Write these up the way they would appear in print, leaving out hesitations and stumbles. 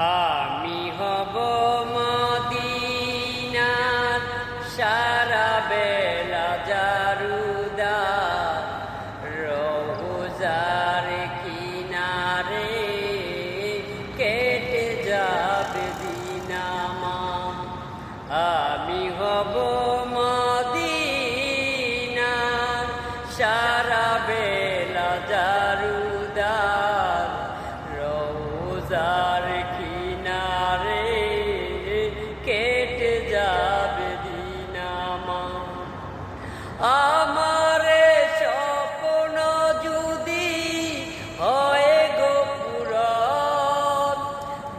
আমি হব মদিনার সারা বেলা জারুদার, রোজার কিনারে কেটে যাবে দিন আমার। আমি হব মদিনার সারা বেলা জারুদার, রোজার কিনারে কেটে যাবে দিন আমার। আমারে স্বপ্ন যদি হয় গো পূরণ,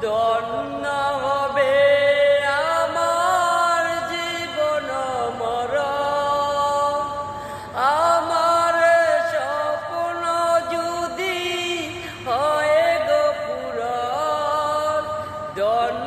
ধন্য হবে আমার জীবন মরণ। আমার স্বপ্ন যদি হয় গো পূরণ, ধন্য